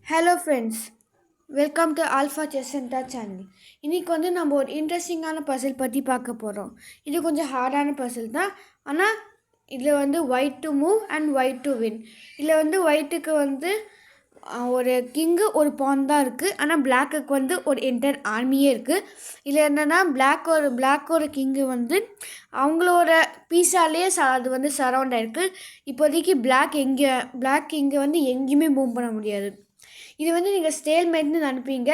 Hello friends, welcome to alpha chess centre channel. இன்றைக்கி நம்ம ஒரு இன்ட்ரெஸ்டிங்கான பசில் பற்றி பார்க்க போகிறோம். இது கொஞ்சம் ஹார்டான பசில் தான். ஆனால் இதில் white to move and white to win. இதில் ஒயிட்டுக்கு ஒரு கிங்கு ஒரு பான் தான் இருக்குது. ஆனால் பிளாக்குக்கு ஒரு என்டையர் ஆர்மியே இருக்குது. இதில் என்னென்னா பிளாக்கோட கிங்கு அவங்களோட பீஸாலேயே அது சரௌண்ட் ஆகிருக்கு. இப்போதைக்கு பிளாக் கிங்கை எங்கேயுமே மூவ் பண்ண முடியாது. இது நீங்கள் ஸ்டேல்மேட்னு நினைப்பீங்க.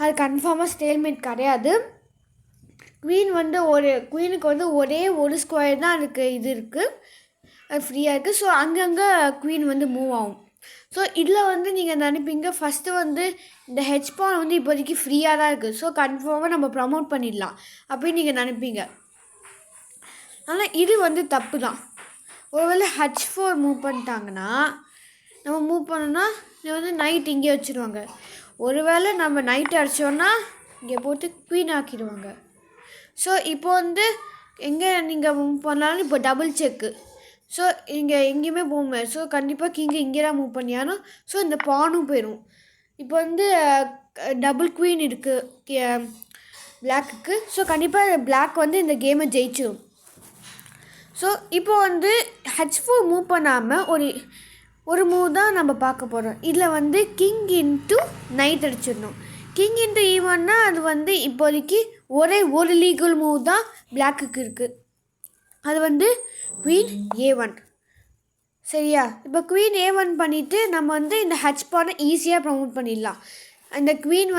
அது கன்ஃபார்மாக ஸ்டேல்மேட் கிடையாது. குவீனுக்கு ஒரே ஒரு ஸ்கொயர் தான் இருக்குது, அது ஃப்ரீயாக இருக்குது. ஸோ அங்கங்கே குவீன் மூவ் ஆகும். ஸோ இதில் நீங்கள் நினைப்பீங்க ஃபஸ்ட்டு இந்த ஹெச் பான் இப்போதைக்கு ஃப்ரீயாக தான் இருக்குது. ஸோ கன்ஃபார்மாக நம்ம ப்ரமோட் பண்ணிடலாம் அப்படின்னு நீங்கள் நினைப்பீங்க. ஆனால் இது தப்பு தான். ஒருவேளை H4 மூவ் பண்ணிட்டாங்கன்னா நம்ம மூவ் பண்ணோன்னா நைட் இங்கே வச்சுருவாங்க. ஒருவேளை நம்ம நைட் அடித்தோன்னா இங்கே போட்டு குவீன் ஆக்கிடுவாங்க. ஸோ இப்போ எங்கே நீங்கள் மூவ் பண்ணாலும் இப்போ டபுள் செக்கு. ஸோ இங்கே எங்கேயுமே போக முடியாது. ஸோ கண்டிப்பாக கிங்கு இங்கே தான் மூவ் பண்ணியானோ. ஸோ இந்த பானும் போயிடும். இப்போ டபுள் குவீன் இருக்குது பிளாக்குக்கு. ஸோ கண்டிப்பாக பிளாக் இந்த கேமை ஜெயிச்சிடும். ஸோ இப்போ H4 மூவ் பண்ணாமல் ஒரு மூவ் தான் நம்ம பார்க்க போகிறோம். இதில் கிங் இன்ட்டு நைட் அடிச்சிடணும். கிங் இன்ட்டு ஈவன்னா அது இப்போதைக்கு ஒரே ஒரு லீகல் மூவ் தான் பிளாக்குக்கு இருக்குது. அது குவீன் A1. சரியா? இப்போ குவீன் A1 பண்ணிவிட்டு நம்ம இந்த H பானை ஈஸியாக ப்ரமோட் பண்ணிடலாம். அந்த குவீன்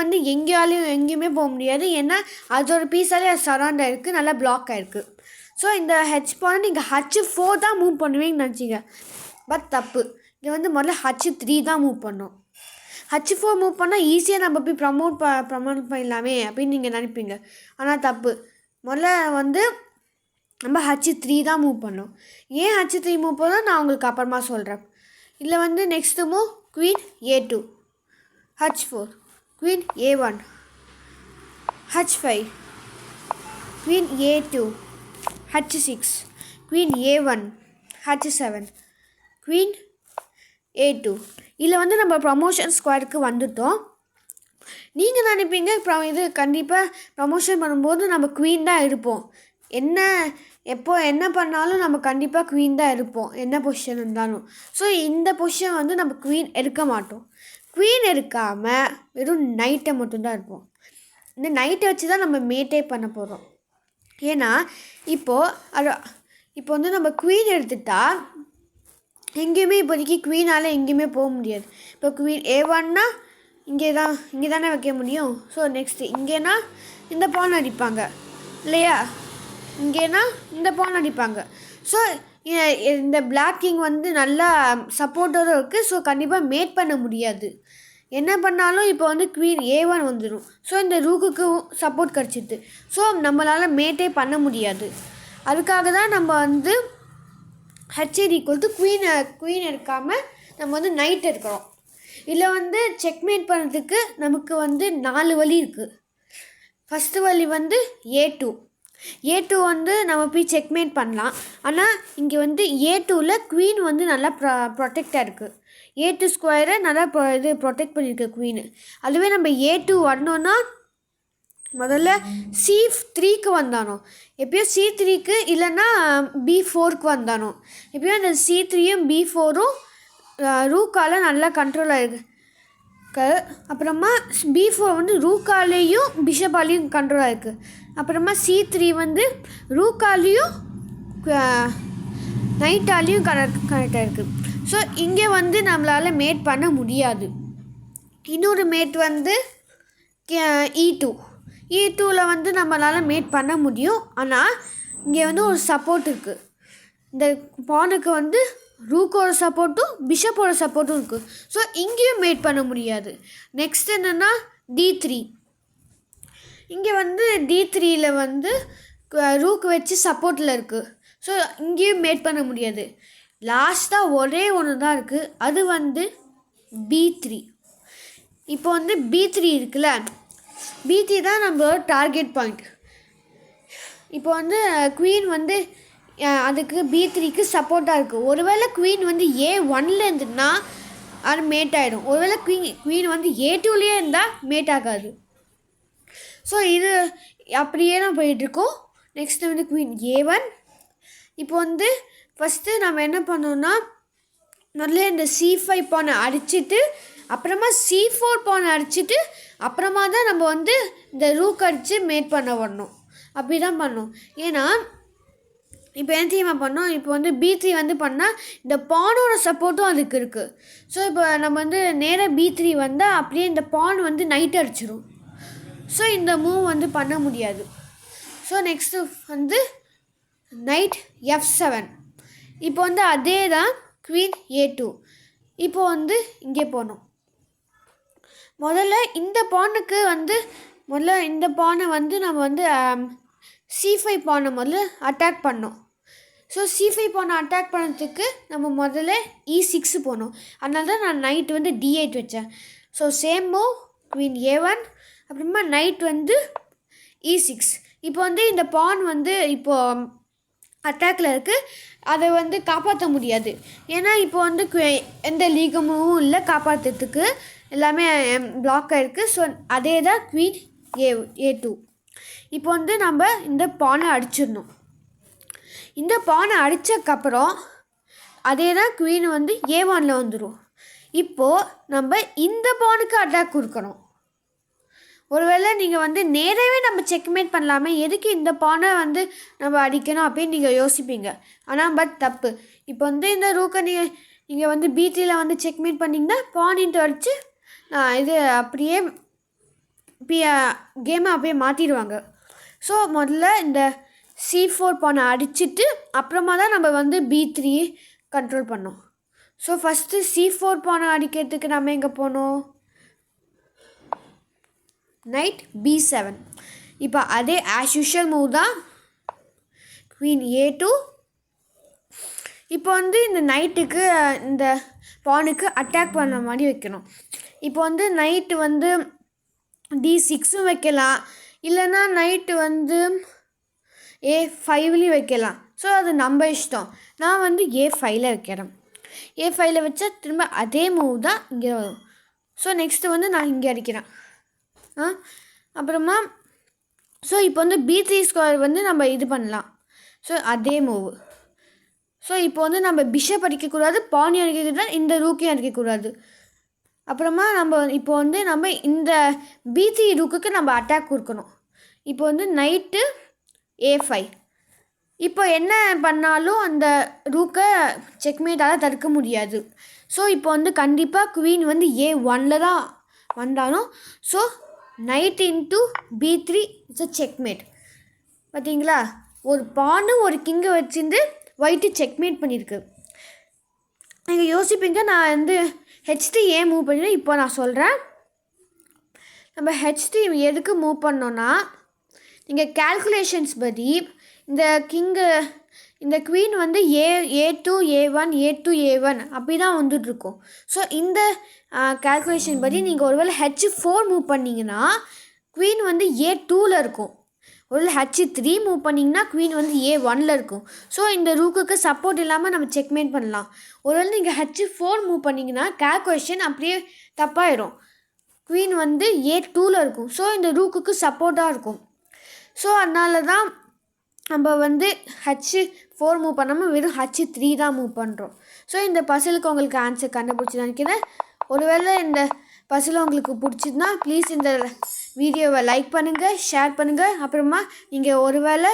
எங்கேயுமே போக முடியாது. ஏன்னா அதோட பீஸாலே அது சரௌண்ட் ஆகிருக்கு, நல்லா பிளாக் ஆகிருக்கு. ஸோ இந்த H பானை நீங்கள் H4 தான் மூவ் பண்ணுவீங்கன்னு நினச்சிங்க. பட் தப்பு. இது முதல்ல H3 தான் மூவ் பண்ணோம். H4 மூவ் பண்ணால் ஈஸியாக நம்ம போய் ப்ரமோட் பண்ணிடலாமே அப்படின்னு நீங்கள் நினைப்பீங்க. ஆனால் தப்பு. முதல்ல நம்ம H3 தான் மூவ் பண்ணோம். ஏன் H3 மூவ் பண்ணோம் நான் உங்களுக்கு அப்புறமா சொல்கிறேன். இதில் next move queen A2, H4, queen A1, H5, queen A2, H6, queen A1, H7, queen A2. இதில் நம்ம ப்ரமோஷன் ஸ்கொயருக்கு வந்துட்டோம். நீங்கள் நினைப்பீங்க இது கண்டிப்பாக ப்ரமோஷன் பண்ணும்போது நம்ம குவீன் தான் இருப்போம். எப்போ என்ன பண்ணாலும் நம்ம கண்டிப்பாக குவீன் தான் இருப்போம், என்ன பொசிஷன் இருந்தாலும். ஸோ இந்த பொசிஷன் நம்ம குவீன் எடுக்க மாட்டோம். குவீன் எடுக்காமல் வெறும் நைட்டை மட்டும்தான் இருப்போம். இந்த நைட்டை வச்சு தான் நம்ம மேட்டே பண்ண போகிறோம். ஏன்னா இப்போ நம்ம குவீன் எடுத்துட்டா எங்கேயுமே இப்போதைக்கு குவீனால் எங்கேயுமே போக முடியாது. இப்போ குவீன் A1னா இங்கே தானே வைக்க முடியும். ஸோ நெக்ஸ்ட்டு இங்கேனா இந்த பான் அடிப்பாங்க இல்லையா? இங்கேனா இந்த பான் அடிப்பாங்க. ஸோ இந்த பிளாக் கிங் நல்லா சப்போர்ட்டோடு இருக்குது. ஸோ கண்டிப்பாக மேட் பண்ண முடியாது. என்ன பண்ணாலும் இப்போ குவீன் A1 வந்துடும். ஸோ இந்த ரூக்குக்கு சப்போர்ட் கிடச்சிது. ஸோ நம்மளால் மேட்டே பண்ண முடியாது. அதுக்காக தான் நம்ம H8 குவீன் எடுக்காமல் நம்ம நைட் எடுக்கிறோம். இதில் செக்மேட் பண்ணுறதுக்கு நமக்கு 4 வழி இருக்குது. ஃபஸ்ட்டு வழி A2 நம்ம போய் செக்மேட் பண்ணலாம். ஆனால் இங்கே A2ல் குவீன் நல்லா ப்ரொடெக்டாக இருக்குது. A2 ஸ்கொயரை நல்லா ப்ரொடெக்ட் பண்ணியிருக்கு குவீனு. அதுவே நம்ம A2 வரணுன்னா முதல்ல C3க்கு வந்தானோ, எப்பயோ C3க்கு இல்லைன்னா B4க்கு வந்தானோ. எப்பயோ அந்த C3யும் B4ம் ரூக்கால் நல்லா கண்ட்ரோல் ஆகிருக்கு. அப்புறமா B4 ரூக்காலேயும் பிஷப்பாலேயும் கண்ட்ரோல் ஆகிருக்கு. அப்புறமா C3 ரூக்காலேயும் நைட்டாலேயும் கனெக்ட் ஆகிருக்கு. ஸோ இங்கே நம்மளால் மேட் பண்ண முடியாது. இன்னொரு மேட் E2ல் நம்மளால் மேட் பண்ண முடியும். ஆனால் இங்கே ஒரு சப்போர்ட் இருக்குது. இந்த பானுக்கு ரூக்கோட சப்போர்ட்டும் பிஷப்போட சப்போர்ட்டும் இருக்குது. ஸோ இங்கேயும் மேட் பண்ண முடியாது. நெக்ஸ்ட் என்னென்னா D3. இங்கே D3ல் ரூக்கு வச்சு சப்போர்ட்டில் இருக்குது. ஸோ இங்கேயும் மேட் பண்ண முடியாது. லாஸ்ட்டாக ஒரே ஒன்று தான் இருக்குது. அது B3. இப்போ B3 இருக்குல்ல, B3 தான் நம்ம டார்கெட் பாயிண்ட். இப்போ குவீன் அதுக்கு B3க்கு சப்போர்ட்டாக இருக்குது. ஒருவேளை குவீன் A1ல் இருந்துன்னா அது மேட் ஆகிடும். ஒருவேளை குவீன் வந்து A2லேயே இருந்தால் மேட் ஆகாது. ஸோ இது அப்படியே தான் போயிட்டுருக்கோம். நெக்ஸ்ட்டு வந்து குவீன் A1. இப்போ வந்து ஃபஸ்ட்டு நம்ம என்ன பண்ணோம்னா முதல்ல இந்த C5 பானை அடிச்சுட்டு அப்புறமா C4 பானை அடிச்சுட்டு அப்புறமா தான் நம்ம வந்து இந்த ரூக் அடித்து மேட் பண்ண வரணும். அப்படி தான் பண்ணோம். ஏன்னா இப்போ என்ன தெரியுமா பண்ணோம், இப்போ வந்து B3 வந்து பண்ணால் இந்த பானோட சப்போர்ட்டும் அதுக்கு இருக்குது. ஸோ இப்போ நம்ம வந்து நேராக B3 வந்தால் அப்படியே இந்த பான் வந்து நைட் அடிச்சிடும். ஸோ இந்த மூவ் வந்து பண்ண முடியாது. ஸோ நெக்ஸ்ட்டு வந்து நைட் F7. இப்போ வந்து அதே தான் குவீன் A2. இப்போ வந்து இங்கே போகணும். முதல்ல இந்த பானுக்கு வந்து இந்த பானை வந்து நம்ம வந்து C5 பானை முதல்ல அட்டாக் பண்ணோம். ஸோ C5 பானை அட்டாக் பண்ணுறதுக்கு நம்ம முதல்ல E6 போகணும். அதனால தான் நான் நைட் வந்து D8 வச்சேன். So same move queen A1 அப்புறமா நைட் வந்து E6. இப்போ வந்து இந்த பான் வந்து இப்போது அட்டாக்கில் இருக்குது. அதை வந்து காப்பாற்ற முடியாது. ஏன்னா இப்போ வந்து எந்த லீகமும் இல்லை காப்பாற்றுறதுக்கு, எல்லாமே பிளாக் ஆகிருக்கு. ஸோ அதே தான் குவீன் A2. இப்போ வந்து நம்ம இந்த பானை அடிச்சிடணும். இந்த பானை அடித்ததுக்கப்புறம் அதே தான் குவீன் வந்து A1ல் வந்துடும். இப்போது நம்ம இந்த பானுக்கு அட்டாக் கொடுக்கணும். ஒருவேளை நீங்கள் வந்து நேராகவே நம்ம செக்மேட் பண்ணலாமே, எதுக்கு இந்த பானை வந்து நம்ம அடிக்கணும் அப்படின்னு நீங்கள் யோசிப்பீங்க. ஆனால் பட் தப்பு. இப்போ வந்து இந்த ரூக்கை நீங்கள் வந்து B3ல் வந்து செக்மேட் பண்ணிங்கன்னா பான் இன்ட்டு அடித்து இது அப்படியே கேமை அப்படியே மாற்றிடுவாங்க. ஸோ முதல்ல இந்த C4 பானை அடிச்சுட்டு அப்புறமா தான் நம்ம வந்து B3 கண்ட்ரோல் பண்ணோம். ஸோ ஃபஸ்ட்டு C4 பானை அடிக்கிறதுக்கு நம்ம எங்கே போனோம், நைட் B7. இப்போ அதே ஆஸ் யூஷுவல் மூவ் தான் குவீன் A2. இப்போ வந்து இந்த நைட்டுக்கு இந்த பானுக்கு அட்டாக் பண்ண மாதிரி வைக்கணும். இப்போ வந்து நைட்டு வந்து D6 வைக்கலாம், இல்லைன்னா நைட்டு வந்து A5லேயும் வைக்கலாம். ஸோ அது நம்ம இஷ்டம். நான் வந்து A5ல் வைக்கிறேன். A5ல் வச்சா திரும்ப அதே மூவ் தான் இங்கே வரும். ஸோ நெக்ஸ்ட்டு வந்து நான் இங்கே அடிக்கிறேன். அப்புறமா ஸோ இப்போ வந்து B3 ஸ்கொயர் வந்து நம்ம இது பண்ணலாம். ஸோ அதே மூவ். ஸோ இப்போ வந்து நம்ம பிஷப் அடிக்கக்கூடாது, பானியும் அடிக்கக்கூடாது, இந்த ரூக்கையும் அடிக்கக்கூடாது. அப்புறமா இப்போ வந்து நம்ம இந்த B3 ரூக்குக்கு நம்ம அட்டாக் கொடுக்கணும். இப்போ வந்து நைட்டு A5. இப்போ என்ன பண்ணாலும் அந்த ரூக்கை செக்மேட்டால் தடுக்க முடியாது. ஸோ இப்போ வந்து கண்டிப்பாக குவீன் வந்து A1ல் தான் வந்தாலும். So night into B3 it's a checkmate. பார்த்தீங்களா, ஒரு பானு ஒரு கிங்கை வச்சுருந்து ஒயிட்டு செக்மேட் பண்ணியிருக்கு. நீங்கள் யோசிப்பீங்க நான் வந்து H3 ஏன் மூவ் பண்ணிடுறேன். இப்போ நான் சொல்கிறேன். நம்ம H3 எதுக்கு மூவ் பண்ணோன்னா, நீங்கள் கேல்குலேஷன்ஸ் படி இந்த குவீன் வந்து A2 A1 A2 A1 அப்படி தான் வந்துட்டுருக்கும். ஸோ இந்த கேல்குலேஷன் படி நீங்கள் ஒருவேளை H4 மூவ் பண்ணிங்கன்னா குவீன் வந்து A2ல் இருக்கும். ஒருவேளை H3 மூவ் பண்ணிங்கன்னா குவீன் வந்து A1ல் இருக்கும். ஸோ இந்த ரூக்குக்கு சப்போர்ட் இல்லாமல் நம்ம செக்மேட் பண்ணலாம். ஒருவேளை நீங்கள் H4 மூவ் பண்ணிங்கன்னா கேல்குலேஷன் அப்படியே தப்பாயிடும். குவீன் வந்து A2ல் இருக்கும். ஸோ இந்த ரூக்குக்கு சப்போர்ட்டாக இருக்கும். ஸோ அதனால தான் நம்ம வந்து H4 மூவ் பண்ணாமல் வெறும் H3 தான் மூவ் பண்ணுறோம். ஸோ இந்த பசிலுக்கு உங்களுக்கு ஆன்சர் கண்டுபிடிச்சி நினைக்கிறேன். ஒருவேளை இந்த பசில் உங்களுக்கு பிடிச்சிதுன்னா ப்ளீஸ் இந்த வீடியோவை லைக் பண்ணுங்கள், ஷேர் பண்ணுங்கள். அப்புறமா நீங்கள் ஒருவேளை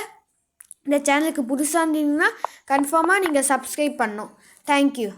இந்த சேனலுக்கு புதுசாக இருந்தீங்கன்னா கன்ஃபார்மாக நீங்கள் சப்ஸ்கிரைப் பண்ணணும். தேங்க்யூ.